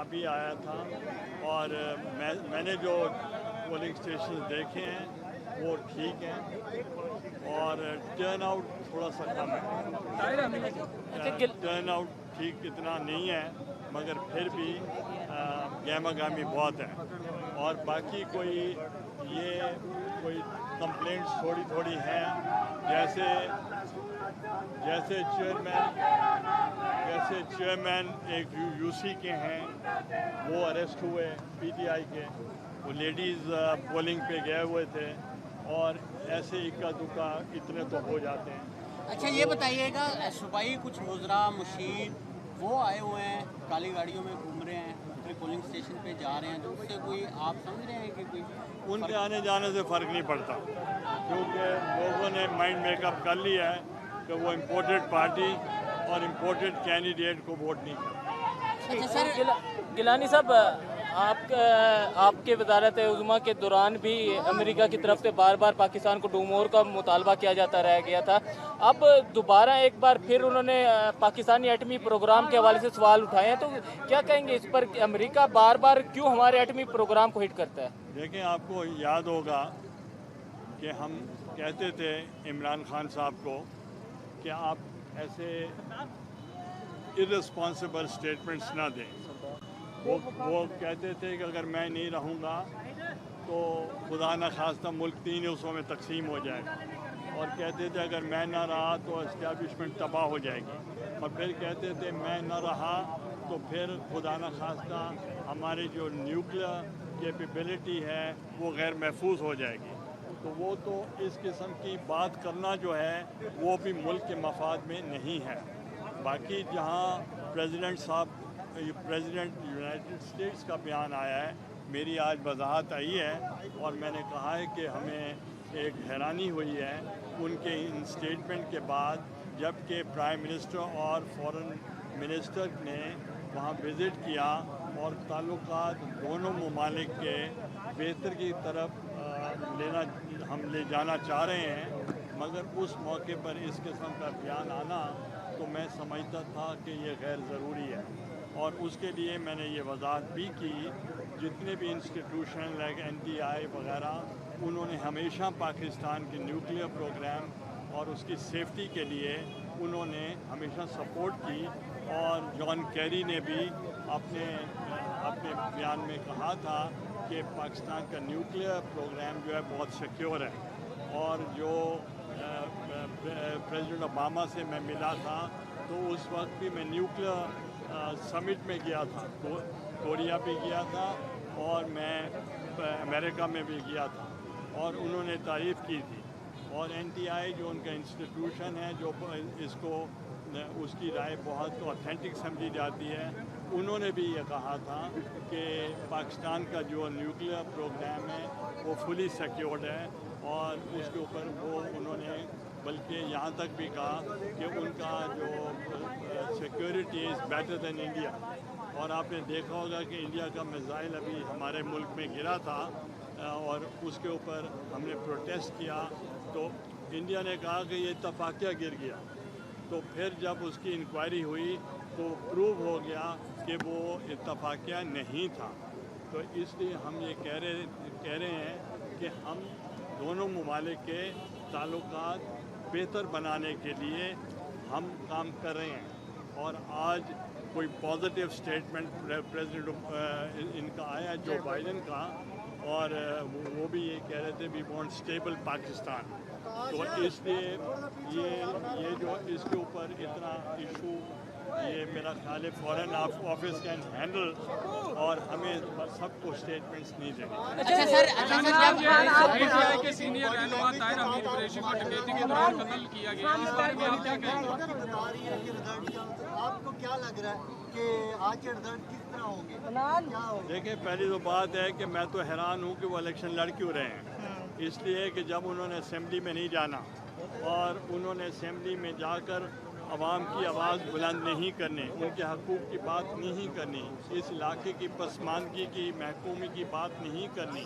ابھی آیا تھا اور میں نے جو پولنگ اسٹیشن دیکھے ہیں وہ ٹھیک ہیں اور ٹرن آؤٹ تھوڑا سا کم ہے. ٹرن آؤٹ ٹھیک اتنا نہیں ہے مگر پھر بھی گہما گہمی بہت ہے. اور باقی کوئی کمپلینٹس تھوڑی ہیں جیسے چیئرمین ایک یو سی کے ہیں وہ اریسٹ ہوئے پی ٹی آئی کے. وہ لیڈیز پولنگ پہ گئے ہوئے تھے اور ایسے اکا دکا اتنے تو ہو جاتے ہیں. اچھا یہ بتائیے گا صوبائی کچھ وزراء مشیر وہ آئے ہوئے ہیں کالی گاڑیوں میں گھوم رہے ہیں اپنے پولنگ اسٹیشن پہ جا رہے ہیں تو اس سے کوئی آپ سمجھ رہے ہیں کہ کوئی ان کے آنے جانے سے فرق نہیں پڑتا کیونکہ لوگوں نے مائنڈ میک اپ کر لیا ہے کہ وہ امپورٹڈ پارٹی اور امپورٹڈ کینڈیڈیٹ کو ووٹ نہیں کرتے. اچھا سر گیلانی صاحب آپ کے وزارت عظمیٰ کے دوران بھی امریکہ کی طرف سے بار بار پاکستان کو ڈومور کا مطالبہ کیا جاتا رہ گیا تھا. اب دوبارہ ایک بار پھر انہوں نے پاکستانی ایٹمی پروگرام کے حوالے سے سوال اٹھائے ہیں تو کیا کہیں گے اس پر کہ امریکہ بار بار کیوں ہمارے ایٹمی پروگرام کو ہٹ کرتا ہے؟ دیکھیں آپ کو یاد ہوگا کہ ہم کہتے تھے عمران خان صاحب کو کہ آپ ایسے ارسپانسبل اسٹیٹمنٹس نہ دیں. وہ کہتے تھے کہ اگر میں نہیں رہوں گا تو خدا نخواستہ ملک 3 حصوں میں تقسیم ہو جائے گا اور کہتے تھے اگر میں نہ رہا تو اسٹیبلشمنٹ تباہ ہو جائے گی اور پھر کہتے تھے میں نہ رہا تو پھر خدا نخواستہ ہماری جو نیوکلیئر کیپیبلٹی ہے وہ غیر محفوظ ہو جائے گی. تو وہ تو اس قسم کی بات کرنا جو ہے وہ بھی ملک کے مفاد میں نہیں ہے. باقی جہاں پریزیڈنٹ یونائٹڈ اسٹیٹس کا بیان آیا ہے میری آج وضاحت آئی ہے اور میں نے کہا ہے کہ ہمیں ایک حیرانی ہوئی ہے ان کے ان اسٹیٹمنٹ کے بعد جب کہ پرائم منسٹر اور فورن منسٹر نے وہاں وزٹ کیا اور تعلقات دونوں ممالک کے بہتر کی طرف ہم لے جانا چاہ رہے ہیں مگر اس موقع پر اس قسم کا بیان آنا تو میں سمجھتا تھا کہ یہ غیر ضروری ہے. اور اس کے لیے میں نے یہ وضاحت بھی کی جتنے بھی انسٹیٹیوشن لائک NTI وغیرہ انہوں نے ہمیشہ پاکستان کے نیوکلیئر پروگرام اور اس کی سیفٹی کے لیے انہوں نے ہمیشہ سپورٹ کی. اور جان کیری نے بھی اپنے بیان میں کہا تھا کہ پاکستان کا نیوکلیئر پروگرام جو ہے بہت سیکیور ہے. اور جو پریزیڈنٹ اوباما سے میں ملا تھا تو اس وقت بھی میں نیوکلیئر سمٹ میں گیا تھا کوریا بھی گیا تھا اور میں امریکہ میں بھی گیا تھا اور انہوں نے تعریف کی تھی. اور NTI جو ان کا انسٹیٹیوشن ہے جو اس کی رائے بہت اوتھینٹک سمجھی جاتی ہے انہوں نے بھی یہ کہا تھا کہ پاکستان کا جو نیوکلیئر پروگرام ہے وہ فلی سیکیورڈ ہے اور اس کے اوپر انہوں نے بلکہ یہاں تک بھی کہا کہ ان کا جو security is better than India. اور آپ نے دیکھا ہوگا کہ انڈیا کا میزائل ابھی ہمارے ملک میں گرا تھا اور اس کے اوپر ہم نے پروٹیسٹ کیا تو انڈیا نے کہا کہ یہ اتفاقیہ گر گیا. تو پھر جب اس کی انکوائری ہوئی تو پروو ہو گیا کہ وہ اتفاقیہ نہیں تھا. تو اس لیے ہم یہ کہہ رہے ہیں کہ ہم دونوں ممالک کے تعلقات بہتر بنانے کے لیے ہم کام کر رہے ہیں. اور آج کوئی پازیٹیو اسٹیٹمنٹ پریزیڈنٹ ان کا آیا جو بائیڈن کا اور وہ بھی یہ کہہ رہے تھے وی وانٹ اسٹیبل پاکستان. تو اس لیے یہ جو اس کے اوپر اتنا ایشو یہ میرا خیال ہے فورن آفس کین ہینڈل اور ہمیں سب کو اسٹیٹمنٹس نہیں دینی. اچھا سر کے سینئر رہنما طاہر حمید قریشی کو ڈکیتی کے دوران قتل کیا گیا اس بارے میں آپ کیا کہیں گے؟ آپ کو کیا لگ رہا ہے کہ آج کے رزلٹ کس طرح ہوں گے؟ دیکھیں پہلی تو بات ہے کہ میں تو حیران ہوں کہ وہ الیکشن لڑ کیوں رہے ہیں. اس لیے کہ جب انہوں نے اسمبلی میں نہیں جانا اور انہوں نے اسمبلی میں جا کر عوام کی آواز بلند نہیں کرنے ان کے حقوق کی بات نہیں کرنی اس علاقے کی پسماندگی کی محکومی کی بات نہیں کرنی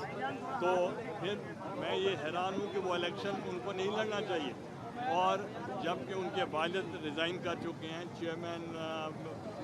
تو پھر میں یہ حیران ہوں کہ وہ الیکشن ان کو نہیں لڑنا چاہیے. اور جب کہ ان کے والد ریزائن کر چکے ہیں چیئرمین